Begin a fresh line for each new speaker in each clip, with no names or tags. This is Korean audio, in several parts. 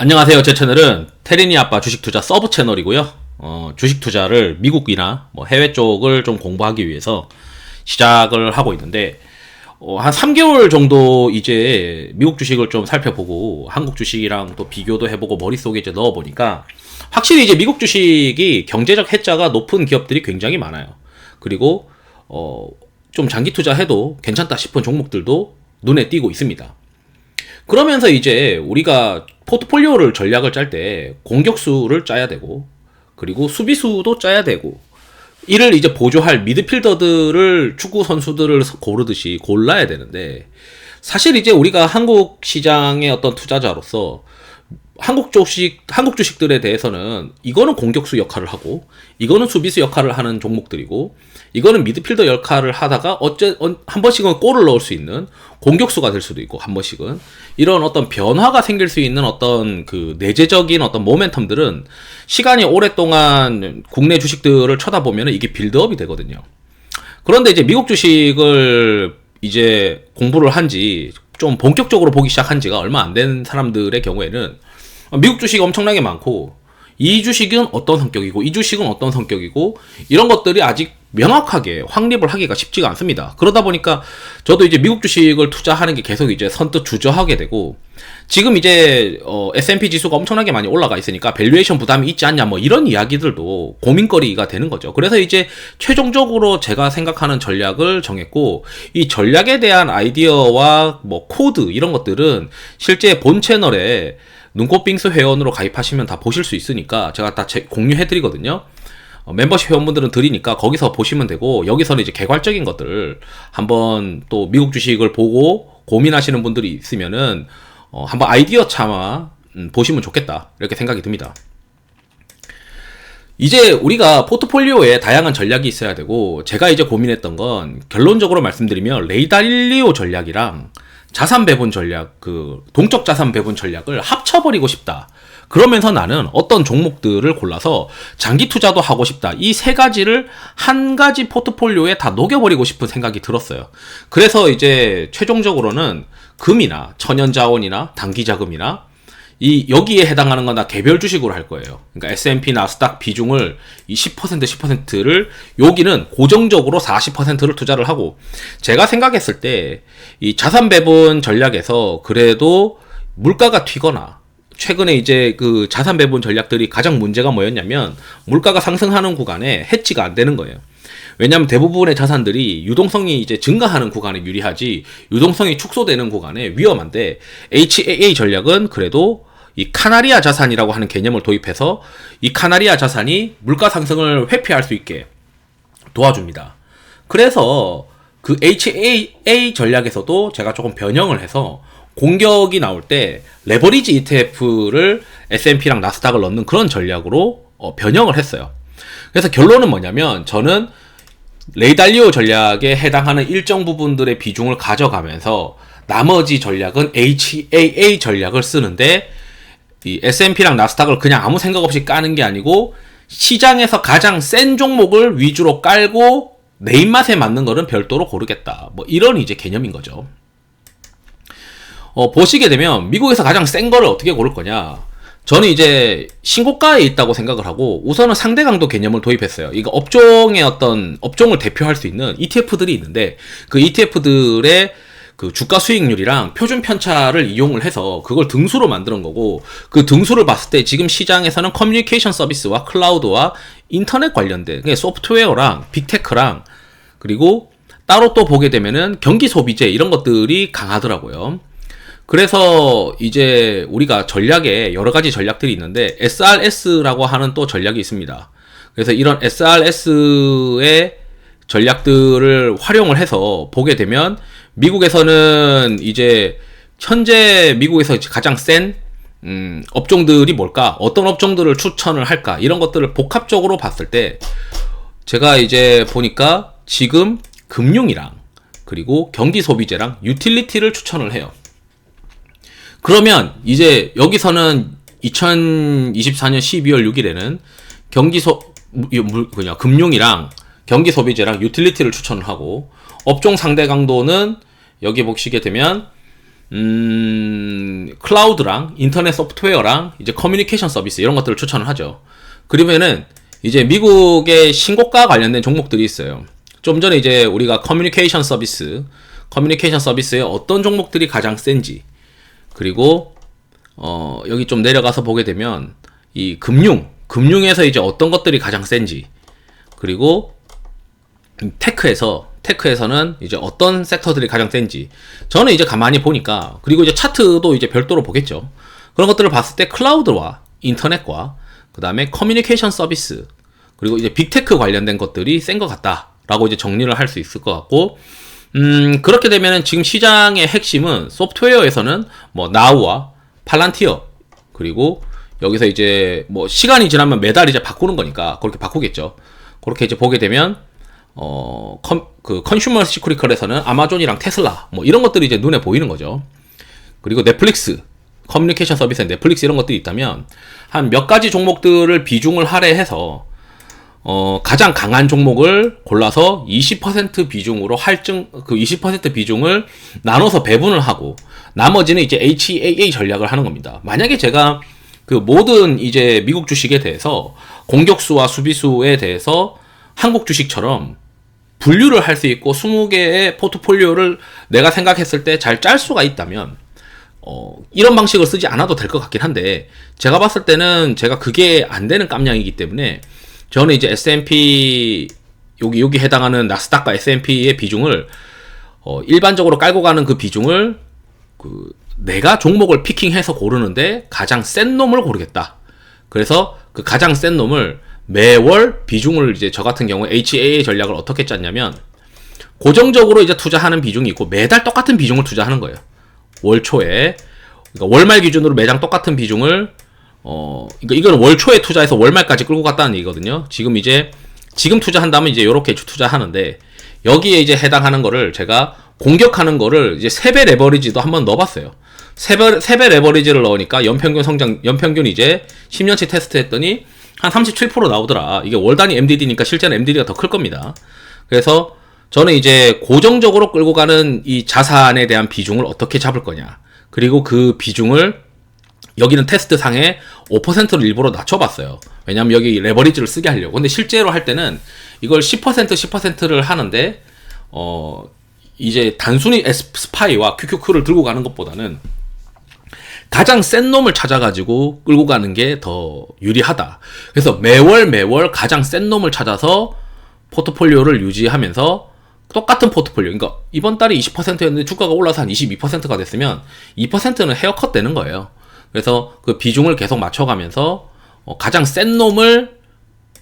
안녕하세요. 제 채널은 테린이 아빠 주식 투자 서브 채널이고요. 주식 투자를 미국이나 뭐 해외 쪽을 좀 공부하기 위해서 시작을 하고 있는데, 한 3개월 정도 이제 미국 주식을 좀 살펴보고 한국 주식이랑 또 비교도 해보고 머릿속에 이제 넣어보니까 확실히 이제 미국 주식이 경제적 해자가 높은 기업들이 굉장히 많아요. 그리고, 좀 장기 투자해도 괜찮다 싶은 종목들도 눈에 띄고 있습니다. 그러면서 이제 우리가 포트폴리오를 전략을 짤 때 공격수를 짜야 되고, 그리고 수비수도 짜야 되고, 이를 이제 보조할 미드필더들을, 축구 선수들을 고르듯이 골라야 되는데, 사실 이제 우리가 한국 시장의 어떤 투자자로서 한국 주식들에 대해서는 이거는 공격수 역할을 하고, 이거는 수비수 역할을 하는 종목들이고, 이거는 미드필더 역할을 하다가 한 번씩은 골을 넣을 수 있는 공격수가 될 수도 있고, 한 번씩은 이런 어떤 변화가 생길 수 있는 어떤 그 내재적인 어떤 모멘텀들은 시간이 오랫동안 국내 주식들을 쳐다보면 이게 빌드업이 되거든요. 그런데 이제 미국 주식을 이제 공부를 한지 좀 본격적으로 보기 시작한 지가 얼마 안 된 사람들의 경우에는 미국 주식이 엄청나게 많고, 이 주식은 어떤 성격이고 이 주식은 어떤 성격이고, 이런 것들이 아직 명확하게 확립을 하기가 쉽지가 않습니다. 그러다 보니까 저도 이제 미국 주식을 투자하는 게 계속 이제 선뜻 주저하게 되고, 지금 이제 S&P 지수가 엄청나게 많이 올라가 있으니까 밸류에이션 부담이 있지 않냐, 뭐 이런 이야기들도 고민거리가 되는 거죠. 그래서 이제 최종적으로 제가 생각하는 전략을 정했고, 이 전략에 대한 아이디어와 뭐 코드 이런 것들은 실제 본 채널에 눈꽃빙수 회원으로 가입하시면 다 보실 수 있으니까 제가 다 공유해드리거든요. 멤버십 회원분들은 드리니까 거기서 보시면 되고, 여기서는 이제 개괄적인 것들을 한번 또 미국 주식을 보고 고민하시는 분들이 있으면은 한번 아이디어 참아 보시면 좋겠다, 이렇게 생각이 듭니다. 이제 우리가 포트폴리오에 다양한 전략이 있어야 되고, 제가 이제 고민했던 건 결론적으로 말씀드리면 레이 달리오 전략이랑 자산 배분 전략, 그 동적 자산 배분 전략을 합쳐버리고 싶다. 그러면서 나는 어떤 종목들을 골라서 장기 투자도 하고 싶다. 이 세 가지를 한 가지 포트폴리오에 다 녹여버리고 싶은 생각이 들었어요. 그래서 이제 최종적으로는 금이나 천연자원이나 단기자금이나 여기에 해당하는 건 다 개별 주식으로 할 거예요. 그러니까 S&P 나스닥 비중을 이 10%를 여기는 고정적으로 40%를 투자를 하고, 제가 생각했을 때 이 자산 배분 전략에서 그래도 물가가 튀거나, 최근에 이제 그 자산 배분 전략들이 가장 문제가 뭐였냐면 물가가 상승하는 구간에 해지가 안 되는 거예요. 왜냐하면 대부분의 자산들이 유동성이 이제 증가하는 구간에 유리하지 유동성이 축소되는 구간에 위험한데, HAA 전략은 그래도 이 카나리아 자산이라고 하는 개념을 도입해서 이 카나리아 자산이 물가 상승을 회피할 수 있게 도와줍니다. 그래서 그 HAA 전략에서도 제가 조금 변형을 해서 공격이 나올 때 레버리지 ETF를 S&P랑 나스닥을 넣는 그런 전략으로 변형을 했어요. 그래서 결론은 뭐냐면, 저는 레이 달리오 전략에 해당하는 일정 부분들의 비중을 가져가면서 나머지 전략은 HAA 전략을 쓰는데, 이 S&P랑 나스닥을 그냥 아무 생각 없이 까는 게 아니고 시장에서 가장 센 종목을 위주로 깔고 내 입맛에 맞는 거는 별도로 고르겠다, 뭐 이런 이제 개념인 거죠. 보시게 되면 미국에서 가장 센 거를 어떻게 고를 거냐, 저는 이제 신고가에 있다고 생각을 하고 우선은 상대 강도 개념을 도입했어요. 이거 업종의 어떤 업종을 대표할 수 있는 ETF들이 있는데, 그 ETF들의 그 주가 수익률이랑 표준 편차를 이용을 해서 그걸 등수로 만드는 거고, 그 등수를 봤을 때 지금 시장에서는 커뮤니케이션 서비스와 클라우드와 인터넷 관련된 소프트웨어랑 빅테크랑, 그리고 따로 또 보게 되면은 경기 소비재 이런 것들이 강하더라고요. 그래서 이제 우리가 전략에 여러 가지 전략들이 있는데 SRS라고 하는 또 전략이 있습니다. 그래서 이런 SRS의 전략들을 활용을 해서 보게 되면 미국에서는 이제 현재 미국에서 가장 센 업종들이 뭘까, 어떤 업종들을 추천을 할까, 이런 것들을 복합적으로 봤을 때 제가 이제 보니까 지금 금융이랑 그리고 경기 소비재랑 유틸리티를 추천을 해요. 그러면 이제 여기서는 2024년 12월 6일에는 금융이랑 경기 소비재랑 유틸리티를 추천을 하고, 업종 상대 강도는 여기 보시게 되면 클라우드랑 인터넷 소프트웨어랑 이제 커뮤니케이션 서비스 이런 것들을 추천을 하죠. 그러면은 이제 미국의 신고가 관련된 종목들이 있어요. 좀 전에 이제 우리가 커뮤니케이션 서비스에 어떤 종목들이 가장 센지, 그리고 여기 좀 내려가서 보게 되면 이 금융에서 이제 어떤 것들이 가장 센지, 그리고 테크에서는 이제 어떤 섹터들이 가장 센지 저는 이제 가만히 보니까, 그리고 이제 차트도 이제 별도로 보겠죠. 그런 것들을 봤을 때 클라우드와 인터넷과 그 다음에 커뮤니케이션 서비스, 그리고 이제 빅테크 관련된 것들이 센 것 같다라고 이제 정리를 할 수 있을 것 같고, 그렇게 되면은 지금 시장의 핵심은 소프트웨어에서는 뭐 나우와 팔란티어, 그리고 여기서 이제 뭐 시간이 지나면 매달 이제 바꾸는 거니까 그렇게 바꾸겠죠. 그렇게 이제 보게 되면 컨슈머 시크리컬에서는 아마존이랑 테슬라 뭐 이런 것들이 이제 눈에 보이는 거죠. 그리고 넷플릭스, 커뮤니케이션 서비스에 넷플릭스 이런 것들이 있다면 한 몇 가지 종목들을 비중을 할애해서 가장 강한 종목을 골라서 20% 비중으로 그 20% 비중을 나눠서 배분을 하고 나머지는 이제 HAA 전략을 하는 겁니다. 만약에 제가 그 모든 이제 미국 주식에 대해서 공격수와 수비수에 대해서 한국 주식처럼 분류를 할 수 있고 20개의 포트폴리오를 내가 생각했을 때 잘 짤 수가 있다면 이런 방식을 쓰지 않아도 될 것 같긴 한데, 제가 봤을 때는 제가 그게 안 되는 깜냥이기 때문에 저는 이제 S&P 여기 해당하는 나스닥과 S&P의 비중을 일반적으로 깔고 가는 그 비중을 내가 종목을 피킹해서 고르는데 가장 센 놈을 고르겠다. 그래서 그 가장 센 놈을 매월 비중을 이제 저 같은 경우에 HAA 전략을 어떻게 짰냐면, 고정적으로 이제 투자하는 비중이 있고 매달 똑같은 비중을 투자하는 거예요. 월 초에, 그러니까 월말 기준으로 매장 똑같은 비중을 그러니까 이건 월 초에 투자해서 월말까지 끌고 갔다는 얘기거든요. 지금 투자한다면 이제 요렇게 투자하는데, 여기에 이제 해당하는 거를 제가 공격하는 거를 이제 3배 레버리지도 한번 넣어봤어요. 3배 레버리지를 넣으니까 연평균 이제 10년치 테스트 했더니 한 37% 나오더라. 이게 월 단위 MDD니까 실제는 MDD가 더 클 겁니다. 그래서 저는 이제 고정적으로 끌고 가는 이 자산에 대한 비중을 어떻게 잡을 거냐. 그리고 그 비중을 여기는 테스트 상에 5%를 일부러 낮춰봤어요. 왜냐면 여기 레버리지를 쓰게 하려고. 근데 실제로 할 때는 이걸 10%를 하는데, 이제 단순히 스파이와 QQQ를 들고 가는 것보다는 가장 센 놈을 찾아가지고 끌고 가는 게 더 유리하다. 그래서 매월 가장 센 놈을 찾아서 포트폴리오를 유지하면서 똑같은 포트폴리오, 그러니까 이번 달에 20%였는데 주가가 올라서 한 22%가 됐으면 2%는 헤어컷 되는 거예요. 그래서 그 비중을 계속 맞춰가면서 가장 센 놈을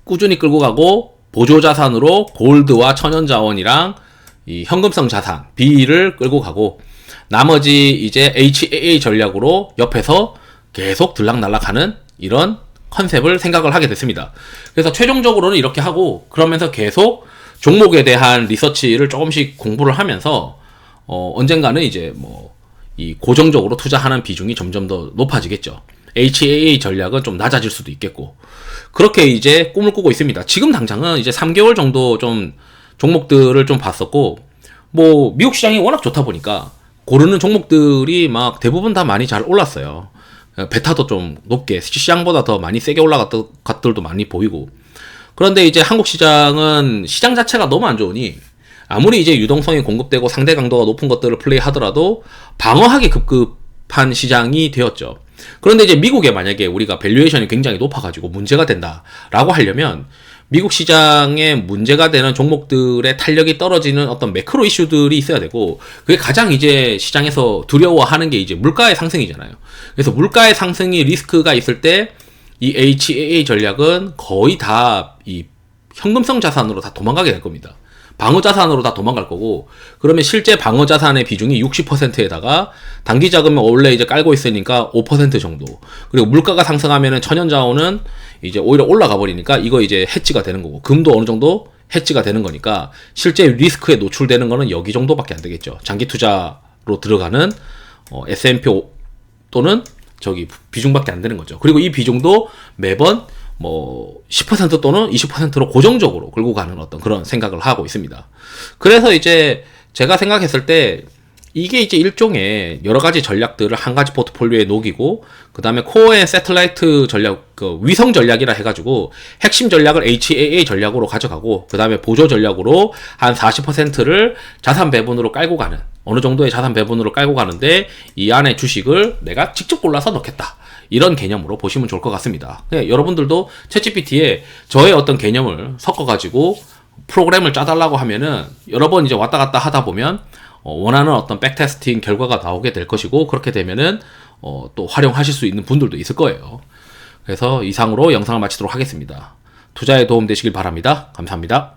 꾸준히 끌고 가고, 보조자산으로 골드와 천연자원이랑 이 현금성 자산 B를 끌고 가고, 나머지 이제 HAA 전략으로 옆에서 계속 들락날락하는 이런 컨셉을 생각을 하게 됐습니다. 그래서 최종적으로는 이렇게 하고, 그러면서 계속 종목에 대한 리서치를 조금씩 공부를 하면서 언젠가는 이제 이 고정적으로 투자하는 비중이 점점 더 높아지겠죠. HAA 전략은 좀 낮아질 수도 있겠고, 그렇게 이제 꿈을 꾸고 있습니다. 지금 당장은 이제 3개월 정도 좀 종목들을 좀 봤었고, 미국 시장이 워낙 좋다 보니까 고르는 종목들이 막 대부분 다 많이 잘 올랐어요. 베타도 좀 높게, 시장보다 더 많이 세게 올라갔던 것들도 많이 보이고. 그런데 이제 한국 시장은 시장 자체가 너무 안 좋으니 아무리 이제 유동성이 공급되고 상대 강도가 높은 것들을 플레이하더라도 방어하기 급급한 시장이 되었죠. 그런데 이제 미국에 만약에 우리가 밸류에이션이 굉장히 높아가지고 문제가 된다라고 하려면, 미국 시장에 문제가 되는 종목들의 탄력이 떨어지는 어떤 매크로 이슈들이 있어야 되고, 그게 가장 이제 시장에서 두려워하는 게 이제 물가의 상승이잖아요. 그래서 물가의 상승이 리스크가 있을 때 이 HAA 전략은 거의 다 이 현금성 자산으로 다 도망가게 될 겁니다. 방어 자산으로 다 도망갈 거고, 그러면 실제 방어 자산의 비중이 60%에다가 단기 자금을 원래 이제 깔고 있으니까 5% 정도. 그리고 물가가 상승하면은 천연자원은 이제 오히려 올라가 버리니까 이거 이제 해지가 되는 거고, 금도 어느 정도 해지가 되는 거니까 실제 리스크에 노출되는 거는 여기 정도밖에 안 되겠죠. 장기 투자로 들어가는 S&P 또는 저기 비중밖에 안 되는 거죠. 그리고 이 비중도 매번 10% 또는 20%로 고정적으로 끌고 가는 어떤 그런 생각을 하고 있습니다. 그래서 이제 제가 생각했을 때 이게 이제 일종의 여러 가지 전략들을 한 가지 포트폴리오에 녹이고, 그 다음에 코어 앤 세틀라이트 전략, 그 위성 전략이라 해가지고 핵심 전략을 HAA 전략으로 가져가고, 그 다음에 보조 전략으로 한 40%를 자산 배분으로 깔고 가는, 어느 정도의 자산 배분으로 깔고 가는데 이 안에 주식을 내가 직접 골라서 넣겠다, 이런 개념으로 보시면 좋을 것 같습니다. 여러분들도 챗GPT에 저의 어떤 개념을 섞어가지고 프로그램을 짜달라고 하면은 여러 번 이제 왔다 갔다 하다 보면 원하는 어떤 백테스팅 결과가 나오게 될 것이고, 그렇게 되면은 또 활용하실 수 있는 분들도 있을 거예요. 그래서 이상으로 영상을 마치도록 하겠습니다. 투자에 도움 되시길 바랍니다. 감사합니다.